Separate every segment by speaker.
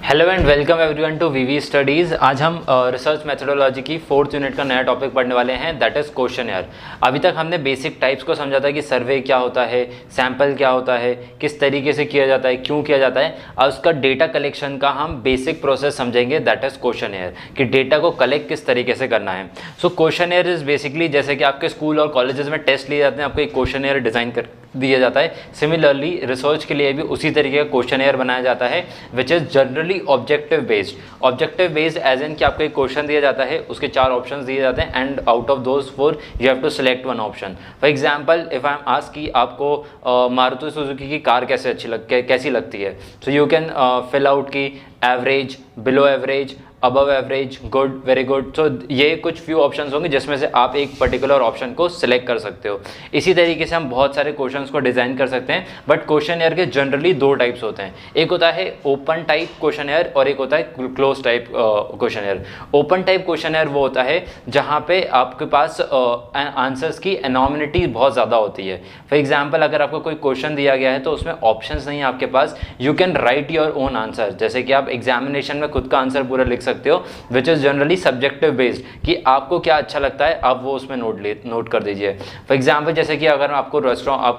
Speaker 1: Hello and welcome everyone to VV studies. आज हम research methodology की 4th यूनिट का नया टॉपिक पढ़ने वाले हैं, दैट इज़ क्वेश्चनएयर। अभी तक हमने बेसिक टाइप्स को समझा था कि सर्वे क्या होता है, सैम्पल क्या होता है, किस तरीके से किया जाता है, क्यों किया जाता है। और उसका डेटा कलेक्शन का हम बेसिक प्रोसेस समझेंगे, दैट इज़ क्वेश्चनएयर, कि डेटा को कलेक्ट किस तरीके से करना है। सो क्वेश्चनएयर इज़ बेसिकली जैसे कि आपके स्कूल और कॉलेजेस में टेस्ट लिए जाते हैं, आपको एक क्वेश्चनएयर डिज़ाइन कर दिया जाता है। सिमिलरली रिसर्च के लिए भी उसी तरीके का क्वेश्चनएयर बनाया जाता है, which is generally objective based. Objective based as an कि आपको एक क्वेश्चन दिया जाता है, उसके 4 ऑप्शंस दिए जाते हैं and out of those 4 you have to select one option. For example if I am ask कि आपको मारुति सुजुकी की कार कैसी लगती है, so you can fill out की average, below average, above average, good, very good. So ये कुछ few options होंगे जिसमें से आप एक पर्टिकुलर ऑप्शन को सिलेक्ट कर सकते हो। इसी तरीके से हम बहुत सारे क्वेश्चंस को डिज़ाइन कर सकते हैं, बट क्वेश्चनएयर के जनरली 2 टाइप्स होते हैं। एक होता है ओपन टाइप क्वेश्चनएयर और एक होता है क्लोज टाइप क्वेश्चनएयर। ओपन टाइप क्वेश्चनएयर वो होता है जहाँ पे आपके पास आंसर्स की एनोमिनिटी बहुत ज़्यादा होती है। फॉर एग्जाम्पल अगर आपको कोई क्वेश्चन दिया गया है तो उसमें ऑप्शंस नहीं है आपके पास, you can write your own answer. जैसे कि आप एग्जामिनेशन में खुद का आंसर पूरा लिख सकते हो, विच इज़ जनरली सब्जेक्टिव बेस्ड, कि आपको क्या अच्छा लगता है आप वो उसमें नोट कर दीजिए। फॉर एग्जाम्पल जैसे कि अगर आप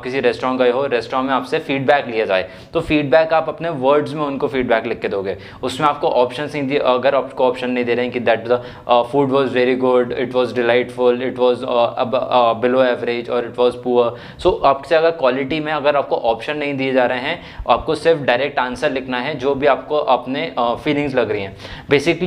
Speaker 1: किसी रेस्टोरेंट गए हो, रेस्टोरेंट में आपसे फीडबैक लिया जाए, तो फीडबैक आप अपने वर्ड्स में उनको फीडबैक लिख के दोगे। उसमें आपको ऑप्शन नहीं दिए, अगर आपको ऑप्शन नहीं दे रहे हैं कि that the food was very good, it was delightful, it was below average और इट वॉज पुअर। सो आपसे अगर क्वालिटी में अगर आपको ऑप्शन नहीं दिए जा रहे हैं, आपको सिर्फ डायरेक्ट आंसर लिखना है जो भी आपको अपने फीलिंग्स लग रही हैं। बेसिकली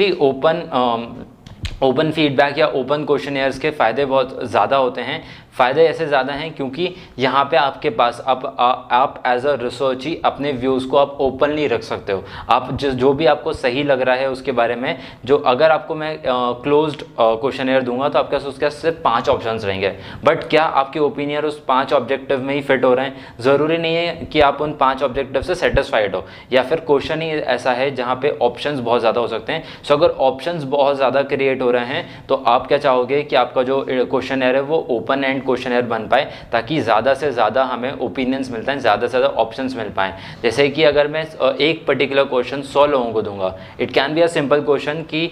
Speaker 1: ओपन फीडबैक या ओपन क्वेश्चनएयर्स के फ़ायदे बहुत ज़्यादा होते हैं। फ़ायदे ऐसे ज़्यादा हैं क्योंकि यहाँ पे आपके पास आप एज अ रिसर्ची अपने व्यूज़ को आप ओपनली रख सकते हो। आप जो भी आपको सही लग रहा है उसके बारे में, जो अगर आपको मैं क्लोज्ड क्वेश्चनएयर दूंगा तो आपके पास उसके सिर्फ 5 ऑप्शंस रहेंगे, बट क्या आपके ओपिनियन उस 5 ऑब्जेक्टिव में ही फिट हो रहे हैं? ज़रूरी नहीं है कि आप उन 5 ऑब्जेक्टिव से सेटिस्फाइड हो, या फिर क्वेश्चन ही ऐसा है जहाँ पे ऑप्शंस बहुत ज़्यादा हो सकते हैं। सो अगर ऑप्शंस बहुत ज़्यादा क्रिएट हो रहे हैं तो आप क्या चाहोगे कि आपका जो क्वेश्चनएयर है वो ओपन एंड क्वेश्चनएयर बन पाए, ताकि ज़्यादा से ज़्यादा हमें ओपिनियंस मिलता है, ज़्यादा से ज़्यादा ऑप्शंस मिल पाएँ। जैसे कि अगर मैं एक पर्टिकुलर क्वेश्चन 100 लोगों को दूंगा, it can be a simple question कि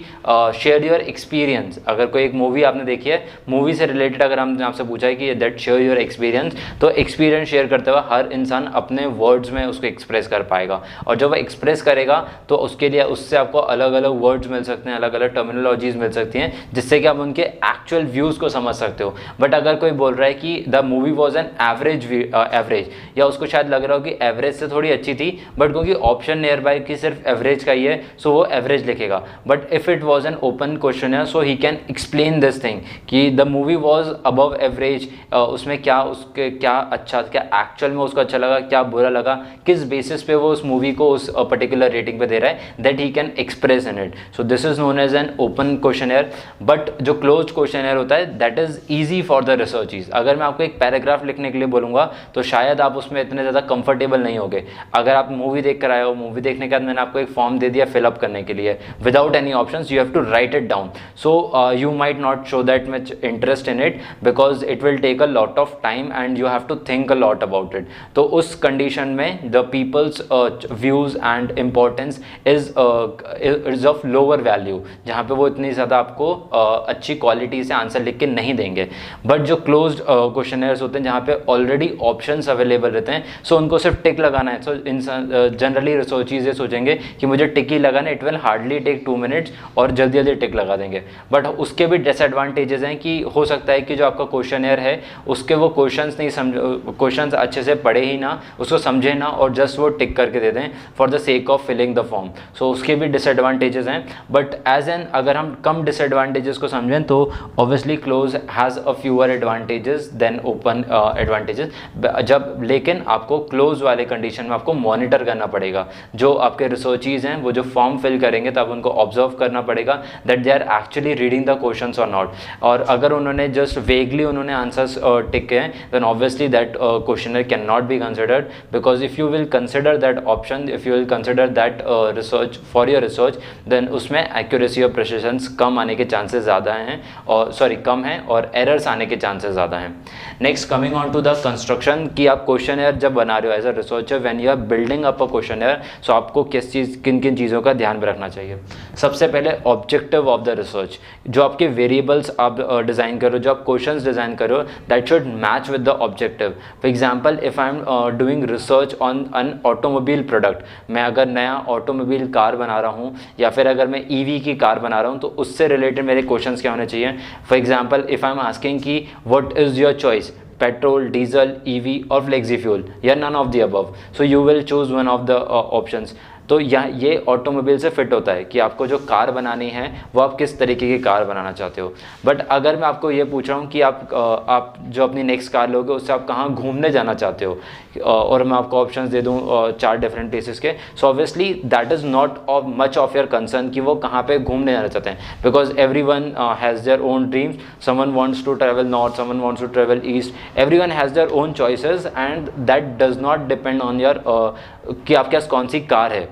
Speaker 1: शेयर योर एक्सपीरियंस। अगर कोई एक मूवी आपने देखी है, मूवी से रिलेटेड अगर हमने आपसे पूछा है कि दैट शेयर योर एक्सपीरियंस, तो एक्सपीरियंस शेयर करते हुए हर इंसान अपने वर्ड्स में उसको एक्सप्रेस कर पाएगा, और जब वो एक्सप्रेस करेगा तो उसके लिए उससे आपको अलग अलग वर्ड्स मिल सकते हैं, अलग अलग टर्मिनोलॉजीज मिल सकती हैं, जिससे कि आप उनके एक्चुअल व्यूज़ को समझ सकते हो। बट अगर कोई बोल रहा है कि the movie was an average, या उसको शायद लग रहा हो कि एवरेज से थोड़ी अच्छी थी, बट क्योंकि ऑप्शन नियर बाय की सिर्फ एवरेज का ही है, सो वो एवरेज लिखेगा। But if it was an open question, so he can explain this thing कि the movie was above average, उसमें क्या उसके क्या अच्छा, क्या एक्चुअल में उसको अच्छा लगा, क्या बुरा लगा, किस बेसिस पे वो उस मूवी को उस पर्टिकुलर रेटिंग पे दे रहा है, that he can express in it. So this is known as an open questionnaire. But जो क्लोज क्वेश्चनएयर होता है, that is easy for the researches. अगर मैं आपको एक पैराग्राफ लिखने के लिए बोलूँगा तो शायद आप उसमें इतने ज़्यादा कंफर्टेबल नहीं होगे। अगर आप मूवी देख कर आए हो, मूवी देखने के बाद मैंने आपको एक फॉर्म दे दिया फिलअप करने के लिए without any options, you have to write it down. So you might not show that much interest in it because it will take a lot of time and you have to think a lot about it. तो उस condition में the peoples views and importance is of lower value, जहाँ पे वो इतनी ज़्यादा आपको अच्छी क्वालिटी से आंसर लिख के नहीं देंगे। बट जो क्लोज्ड क्वेश्चनएयर्स होते हैं जहाँ पे ऑलरेडी ऑप्शंस अवेलेबल रहते हैं, सो उनको सिर्फ टिक लगाना है। सो जनरली रिसर्चीज ये सोचेंगे कि मुझे टिक ही लगाना, it will hardly take 2 minutes, और जल्दी जल्दी टिक लगा देंगे। बट उसके भी डिसएडवांटेजेस हैं कि हो सकता है कि जो आपका क्वेश्चनएयर है उसके वो क्वेश्चंस अच्छे से पढ़े ही ना, उसको समझे ना, और जस्ट वो टिक करके दे दें for the sake of filling the form. So उसके भी डिसएडवांटेजेस हैं। बट एज एन अगर हम कम डिसएडवांटेजेस को समझें तो obviously close has a fewer advantages than open advantages. लेकिन आपको क्लोज वाले कंडीशन में आपको मॉनिटर करना पड़ेगा। जो आपके रिसर्चीज हैं वो जो फॉर्म फिल करेंगे तब उनको ऑब्जर्व करना पड़ेगा that they are actually reading the questions और नॉट। और अगर उन्होंने जस्ट वेगली उन्होंने आंसर्स टिक किए हैं, then obviously that questionnaire can not be considered, because if you will consider that option, if you will consider that research for your research, then उसमें accuracy और precisions कम आने के chances ज़्यादा हैं, और कम हैं, और एरर्स आने के चांसेस ज़्यादा हैं। Next coming on to the construction, कि आप क्वेश्चनर जब बना रहे हो as a researcher, when you are building up a questionnaire, so आपको किन किन चीज़ों का ध्यान में रखना चाहिए। सबसे पहले ऑब्जेक्टिव ऑफ द रिसर्च, जो आपके वेरिएबल्स आप डिज़ाइन करो, जो आप क्वेश्चंस डिज़ाइन करो, that should match with the objective. For example if I am doing research on an automobile product, मैं अगर नया ऑटोमोबाइल कार बना रहा हूँ या फिर अगर मैं ईवी की कार बना रहा हूँ, तो उससे रिलेटेड मेरे क्वेश्चंस क्या होने चाहिए। For example if I am asking कि what is your choice, petrol, diesel, EV और फ्लेक्सी फ्यूल, या none of the above, so you will choose one of the options. तो ये ऑटोमोबाइल से फिट होता है कि आपको जो कार बनानी है वो आप किस तरीके की कार बनाना चाहते हो। बट अगर मैं आपको ये पूछ रहा हूँ कि आप जो अपनी नेक्स्ट कार लोगे उससे आप कहाँ घूमने जाना चाहते हो, और मैं आपको ऑप्शंस दे दूँ 4 डिफरेंट प्लेसेस के, so obviously that is not of much of your concern कि वो कहाँ पे घूमने जाना चाहते हैं, because everyone has their own dreams, someone wants to travel north, someone wants to travel east, everyone has their own choices and that does not depend on your कि आपके पास कौन सी कार है।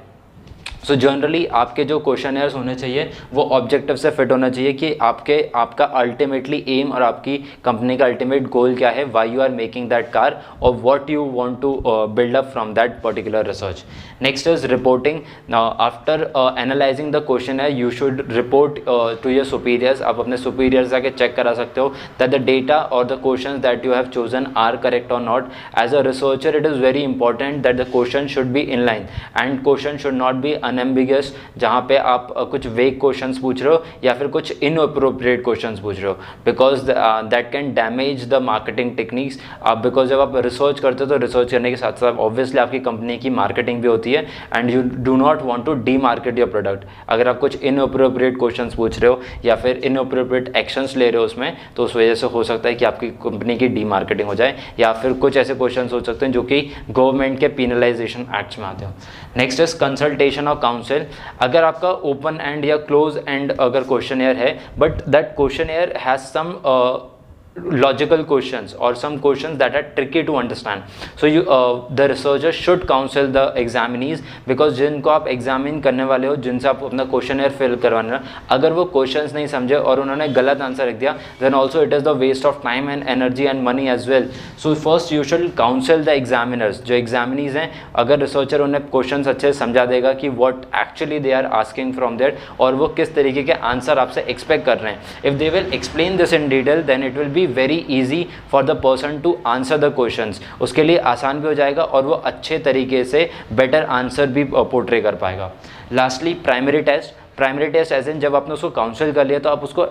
Speaker 1: So generally आपके जो questioners होने चाहिए वो objective से फिट होना चाहिए कि आपका अल्टीमेटली एम और आपकी कंपनी का अल्टीमेट गोल क्या है, why you are making that car और what you want to build up from that particular research. Next is reporting. After analysing the questionnaire you should report to your superiors. आप अपने superiors जाके check करा सकते हो that the data और the questions that you have chosen are correct और not. As a researcher it is very important that the question should be in line and question should not be unambiguous, जहाँ पे आप कुछ वेग questions पूछ रहे हो या फिर कुछ इनअप्रोप्रिएट क्वेश्चंस पूछ रहे हो, because that can damage the marketing techniques. Because जब आप रिसर्च करते हो तो रिसर्च करने के साथ साथ ऑब्वियसली आपकी कंपनी की मार्केटिंग भी होती है and you do not want to demarket your product. अगर आप कुछ इनअप्रोप्रिएट क्वेश्चंस पूछ रहे हो या फिर इनअप्रोप्रिएट एक्शंस ले रहे हो उसमें, तो उस वजह से हो सकता है कि आपकी कंपनी की डी मार्केटिंग हो जाए, या फिर कुछ ऐसे क्वेश्चंस हो सकते हैं जो कि गवर्नमेंट के पीनलाइजेशन एक्ट्स में आते हो। नेक्स्ट इज कंसल्टेशन और काउंसिल। अगर आपका ओपन एंड या क्लोज एंड अगर क्वेश्चनर है but that questionnaire has some logical questions or some questions that are tricky to understand, so the researcher should counsel the examinees, because जिनको आप examine करने वाले हो, जिनसे आप अपना क्वेश्चनर फिल करवाना, अगर वो क्वेश्चंस नहीं समझे और उन्होंने गलत आंसर रख दिया, then also it is the waste of time and energy and money as well. So first you should counsel the examiners. जो examinees हैं, अगर रिसर्चर उन्हें क्वेश्चंस अच्छे से समझा देगा कि what actually they are asking from that और वो किस तरीके के आंसर आपसे एक्सपेक्ट कर रहे हैं, if they will explain this in detail then it will be very easy for the person to answer the questions. उसके लिए आसान भी हो जाएगा और वो अच्छे तरीके से बेटर आंसर भी पोर्ट्रे कर पाएगा। Lastly primary test. Primary test as in जब आपने उसको काउंसिल कर लिया तो आप उसको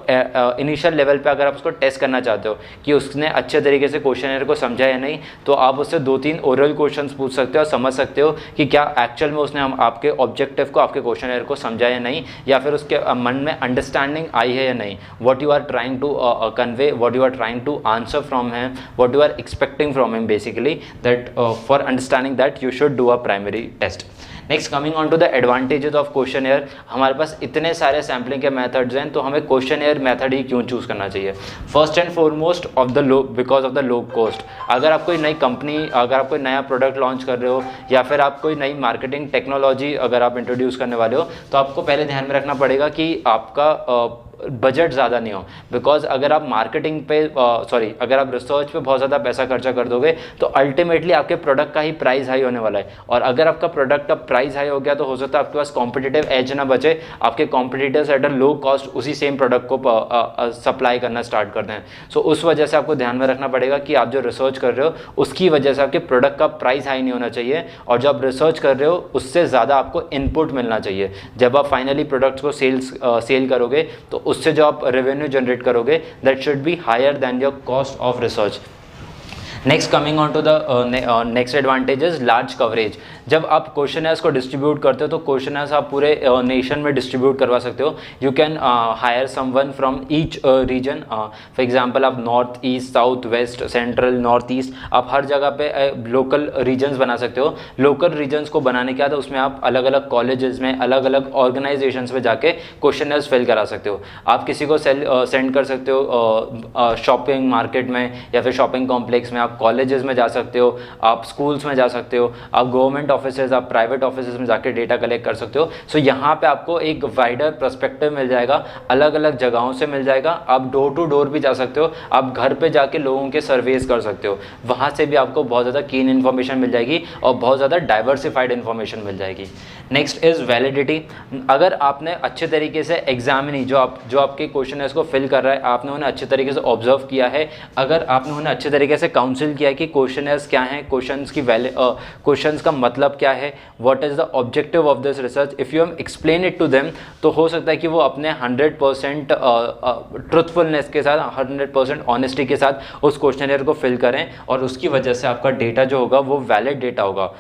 Speaker 1: इनिशियल लेवल पे अगर आप उसको टेस्ट करना चाहते हो कि उसने अच्छे तरीके से क्वेश्चनर को समझा या नहीं, तो आप उससे 2-3 ओरल क्वेश्चंस पूछ सकते हो और समझ सकते हो कि क्या एक्चुअल में उसने आपके ऑब्जेक्टिव को, आपके क्वेश्चनर को समझा या नहीं, या फिर उसके मन में अंडरस्टैंडिंग आई है या नहीं, what you are trying to convey, what you are trying to answer from him, what you are expecting from him, basically that for understanding that you should do a primary test. Next coming on to the advantages of questionnaire. हमारे पास इतने सारे sampling के methods हैं, तो हमें questionnaire method ही क्यों choose करना चाहिए। First and foremost of the low, because of the low cost. अगर आप कोई नई कंपनी, अगर आप कोई नया प्रोडक्ट लॉन्च कर रहे हो या फिर आप कोई नई मार्केटिंग टेक्नोलॉजी अगर आप इंट्रोड्यूस करने वाले हो, तो आपको पहले ध्यान में रखना पड़ेगा कि आपका बजट ज़्यादा नहीं हो, बिकॉज अगर आप मार्केटिंग पे अगर आप रिसर्च पे बहुत ज़्यादा पैसा खर्चा कर दोगे तो अल्टीमेटली आपके प्रोडक्ट का ही प्राइस हाई होने वाला है, और अगर आपका प्रोडक्ट का प्राइस हाई हो गया तो हो सकता है आपके पास कॉम्पिटिटिव एज ना बचे, आपके competitors at a low cost उसी सेम प्रोडक्ट को सप्लाई करना स्टार्ट कर दें। सो उस वजह से आपको ध्यान में रखना पड़ेगा कि आप जो रिसर्च कर रहे हो उसकी वजह से आपके प्रोडक्ट का प्राइस हाई नहीं होना चाहिए, और जब आप रिसर्च कर रहे हो उससे ज़्यादा आपको इनपुट मिलना चाहिए। जब आप फाइनली प्रोडक्ट्स को सेल करोगे तो उससे जो आप रेवेन्यू जनरेट करोगे that should be higher than your cost of research. Next coming on to the next advantages, large coverage. जब आप क्वेश्चनर्स को डिस्ट्रीब्यूट करते हो तो क्वेश्चनर्स आप पूरे नेशन में डिस्ट्रीब्यूट करवा सकते हो। You can hire someone from each region, for example आप north east, south west, central, north east, आप हर जगह पे लोकल रीजन्स बना सकते हो। लोकल रीजन्स को बनाने के बाद उसमें आप अलग अलग कॉलेजेस में, अलग अलग ऑर्गेनाइजेशंस में जाके क्वेश्चनर्स फिल करा सकते हो। आप किसी को सेंड कर सकते हो शॉपिंग मार्केट में या फिर शॉपिंग कॉम्प्लेक्स में, आप आप कॉलेजेस में जा सकते हो, आप स्कूल्स में जा सकते हो, आप गवर्नमेंट ऑफिसेज, आप प्राइवेट ऑफिसेज में जाकर डेटा कलेक्ट कर सकते हो। सो यहाँ पे आपको एक वाइडर पर्सपेक्टिव मिल जाएगा, अलग अलग जगहों से मिल जाएगा। आप डोर टू डोर भी जा सकते हो, आप घर पे जाके लोगों के सर्वेस कर सकते हो, वहाँ से भी आपको बहुत ज़्यादा कीन इन्फॉर्मेशन मिल जाएगी और बहुत ज़्यादा डाइवर्सिफाइड इन्फॉर्मेशन मिल जाएगी। Next is validity. अगर आपने अच्छे तरीके से एग्जामिनी जो आपके क्वेश्चन है इसको फिल कर रहा है, आपने उन्हें अच्छे तरीके से ऑब्जर्व किया है, अगर आपने उन्हें अच्छे तरीके से काउंसिल किया है कि क्वेश्चनर्स क्या हैं, क्वेश्चंस का मतलब क्या है, what is the objective of this research, if you have explain it to them, तो हो सकता है कि वो अपने 100% ट्रुथफुलनेस के साथ, 100% ऑनेस्टी के साथ उस क्वेश्चनर को फिल करें और उसकी वजह से आपका डेटा जो होगा वो वैलिड डेटा होगा,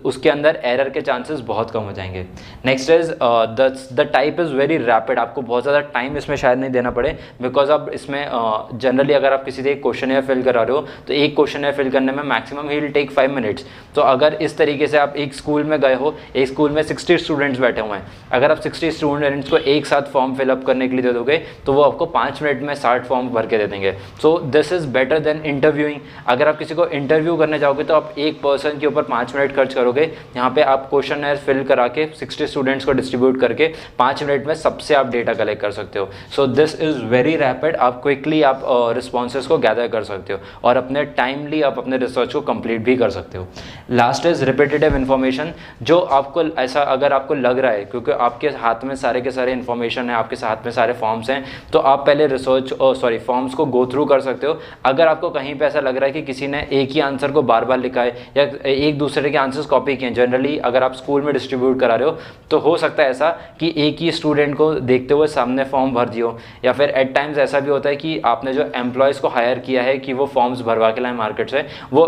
Speaker 1: उसके अंदर एरर के चांसेस बहुत कम हो जाएंगे। Next is the type is very rapid. आपको बहुत ज़्यादा टाइम इसमें शायद नहीं देना पड़े, बिकॉज आप इसमें जनरली अगर आप किसी से एक क्वेश्चन फिल करा रहे हो तो एक क्वेश्चन फिल करने में मैक्सिमम ही विल टेक 5 मिनट्स। तो अगर इस तरीके से आप एक स्कूल में गए हो, एक स्कूल में 60 स्टूडेंट्स बैठे हुए हैं, अगर आप 60 स्टूडेंट्स को एक साथ फॉर्म फिलअप करने के लिए दे दोगे तो वो आपको 5 मिनट में 60 फॉर्म भर के दे देंगे। So this is better than interviewing. अगर आप किसी को इंटरव्यू करने जाओगे तो आप एक पर्सन के ऊपर 5 मिनट खर्च करोगे, यहाँ पे आप क्वेश्चन फिल करा के 60 स्टूडेंट्स को डिस्ट्रीब्यूट करके 5 मिनट में सबसे आप डेटा कलेक्ट कर सकते हो। So this is very rapid. आप क्विकली आप रिस्पॉन्सेज को गैदर कर सकते हो और अपने टाइमली आप अपने रिसर्च को कंप्लीट भी कर सकते हो। Last is repetitive information. जो आपको ऐसा अगर आपको लग रहा है क्योंकि आपके हाथ में सारे के सारे इन्फॉर्मेशन है, आपके हाथ में सारे फॉर्म्स हैं, तो आप पहले फॉर्म्स को गो थ्रू कर सकते हो। अगर आपको कहीं पे ऐसा लग रहा है कि किसी ने एक ही आंसर को बार बार लिखा है या एक दूसरे के आंसर्स कॉपी किए हैं, जनरली अगर आप स्कूल में डिस्ट्रीब्यूट करा रहे हो तो हो सकता है ऐसा कि एक ही स्टूडेंट को देखते हुए सामने फॉर्म भर दियो, या फिर एट टाइम्स ऐसा भी होता है कि आपने जो एम्प्लॉयज़ को हायर किया है कि वो फॉर्म्स भरवा के लाए मार्केट से, वो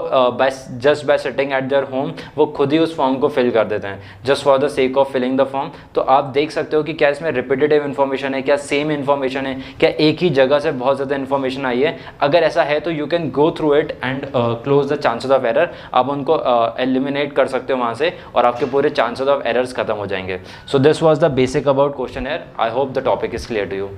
Speaker 1: just by sitting at their home वो खुद ही उस फॉर्म को फिल कर देते हैं just for the sake of filling the form. तो आप देख सकते हो कि क्या इसमें रिपीटेटिव इन्फॉर्मेशन है, क्या सेम इन्फॉर्मेशन है, क्या एक ही जगह से बहुत ज़्यादा इन्फॉर्मेशन आई है। अगर ऐसा है तो you can go through it and close the chances of error. आप उनको एलिमिनेट कर सकते हो वहाँ से और आपके पूरे चांसेस ऑफ एरर्स खत्म हो जाएंगे। So this was the basic about questionnaire. I hope the topic is clear to you.